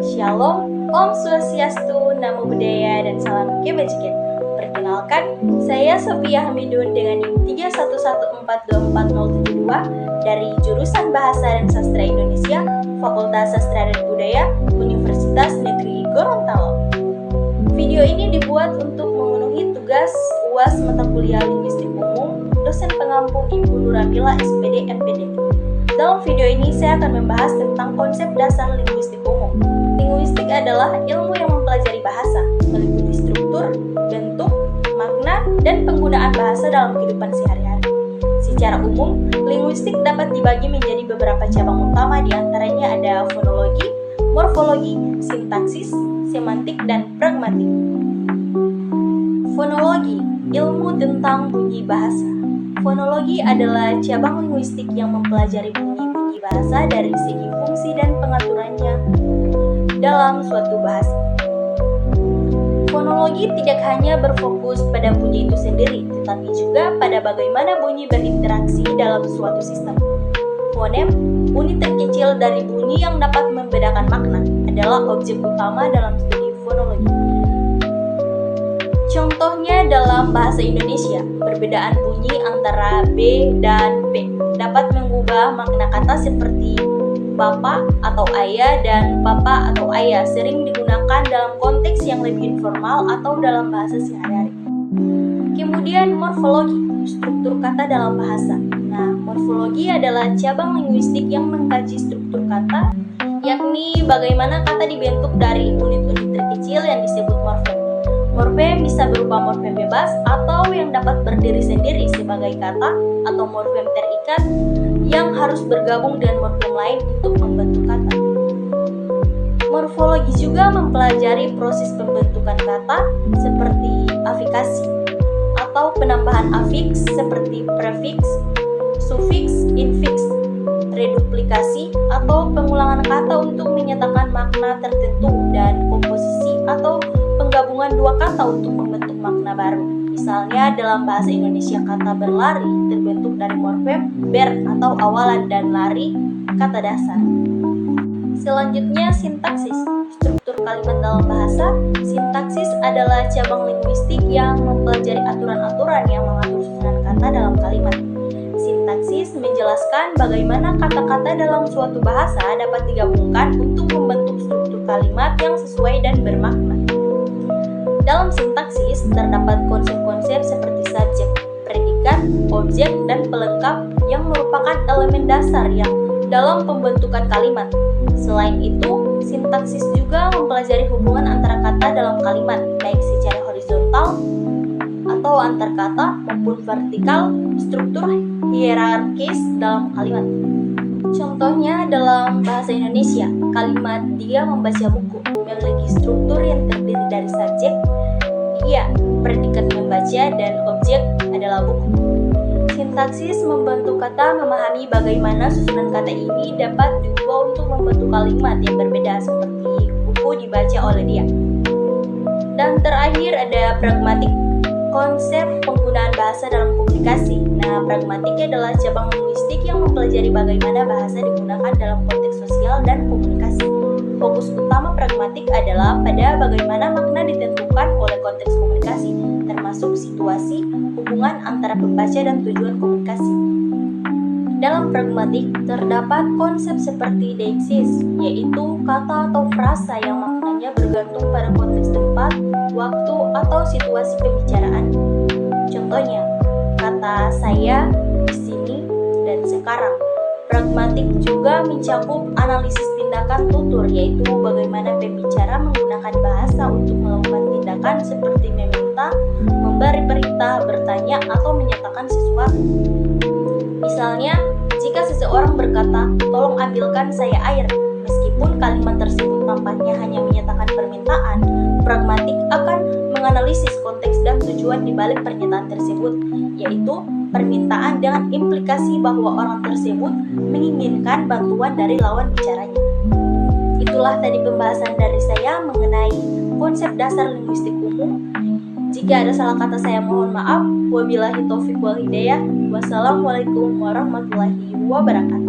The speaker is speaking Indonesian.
Shalom, Om Swastiastu, Namo Buddhaya, dan salam kebajikan. Perkenalkan, saya Sophia Hamidun dengan NIM 311424072 dari Jurusan Bahasa dan Sastra Indonesia, Fakultas Sastra dan Budaya, Universitas Negeri Gorontalo. Video ini dibuat untuk memenuhi tugas UAS mata kuliah Linguistik Umum, dosen pengampu Ibu Nuramila SPD MPD. Dalam video ini saya akan membahas tentang konsep dasar linguistik umum. Linguistik adalah ilmu yang mempelajari bahasa, meliputi struktur, bentuk, makna, dan penggunaan bahasa dalam kehidupan sehari-hari. Secara umum, linguistik dapat dibagi menjadi beberapa cabang utama, diantaranya ada fonologi, morfologi, sintaksis, semantik, dan pragmatik. Fonologi, ilmu tentang bunyi bahasa. Fonologi adalah cabang linguistik yang mempelajari bunyi-bunyi bahasa dari segi fungsi dan pengaturannya dalam suatu bahasa. Fonologi tidak hanya berfokus pada bunyi itu sendiri, tetapi juga pada bagaimana bunyi berinteraksi dalam suatu sistem. Fonem, unit terkecil dari bunyi yang dapat membedakan makna, adalah objek utama dalam studi fonologi. Contohnya dalam bahasa Indonesia, perbedaan bunyi antara B dan P dapat mengubah makna kata seperti bapak atau ayah dan bapak atau ayah sering digunakan dalam konteks yang lebih informal atau dalam bahasa sehari-hari. Kemudian morfologi, struktur kata dalam bahasa. Nah, morfologi adalah cabang linguistik yang mengkaji struktur kata, yakni bagaimana kata dibentuk dari unit-unit terkecil yang disebut morfem. Morfem bisa berupa morfem bebas atau yang dapat berdiri sendiri sebagai kata, atau morfem terikat yang harus bergabung dengan morfem lain untuk membentuk kata. Morfologi juga mempelajari proses pembentukan kata seperti afikasi atau penambahan afiks seperti prefiks, sufiks, infiks, reduplikasi atau pengulangan kata untuk menyatakan makna tertentu, dan komposisi atau penggabungan dua kata untuk membentuk makna baru. Misalnya dalam bahasa Indonesia kata berlari terbentuk dari morfem ber atau awalan dan lari kata dasar. Selanjutnya sintaksis, struktur kalimat dalam bahasa. Sintaksis adalah cabang linguistik yang mempelajari aturan-aturan yang mengatur susunan kata dalam kalimat. Sintaksis menjelaskan bagaimana kata-kata dalam suatu bahasa dapat digabungkan untuk membentuk struktur kalimat yang sesuai dan bermakna. Dalam sintaksis terdapat konsep-konsep seperti subjek, predikat, objek, dan pelengkap yang merupakan elemen dasar yang dalam pembentukan kalimat. Selain itu, sintaksis juga mempelajari hubungan antara kata dalam kalimat, baik secara horizontal atau antar kata maupun vertikal, struktur hierarkis dalam kalimat. Contohnya dalam bahasa Indonesia, kalimat dia membaca buku memiliki struktur yang terdiri dari subjek, dia, predikat membaca, dan objek adalah buku. Sintaksis membantu kata memahami bagaimana susunan kata ini dapat diubah untuk membentuk kalimat yang berbeda seperti buku dibaca oleh dia. Dan terakhir ada pragmatik, konsep penggunaan bahasa dalam komunikasi. Nah, pragmatik adalah cabang linguistik yang mempelajari bagaimana bahasa digunakan dalam konteks sosial dan komunikasi. Fokus utama pragmatik adalah pada bagaimana makna ditentukan oleh konteks komunikasi, termasuk situasi, hubungan antara pembaca dan tujuan komunikasi. Dalam pragmatik terdapat konsep seperti deixis, yaitu kata atau frasa yang maknanya bergantung pada konteks tempat, waktu, atau situasi pembicaraan. Contohnya, kata saya, di sini, dan sekarang. Pragmatik juga mencakup analisis tindakan tutur, yaitu bagaimana pembicara menggunakan bahasa untuk melakukan tindakan seperti meminta, memberi perintah, bertanya, atau menyatakan sesuatu. Misalnya, jika seseorang berkata, "Tolong ambilkan saya air," meskipun kalimat tersebut tampaknya hanya menyatakan permintaan, pragmatik akan menganalisis konteks dan tujuan di balik pernyataan tersebut, yaitu permintaan dengan implikasi bahwa orang tersebut menginginkan bantuan dari lawan bicaranya. Itulah tadi pembahasan dari saya mengenai konsep dasar linguistik umum. Jika ada salah kata saya mohon maaf. Wabillahi taufiq wal hidayah. Wassalamualaikum warahmatullahi wabarakatuh.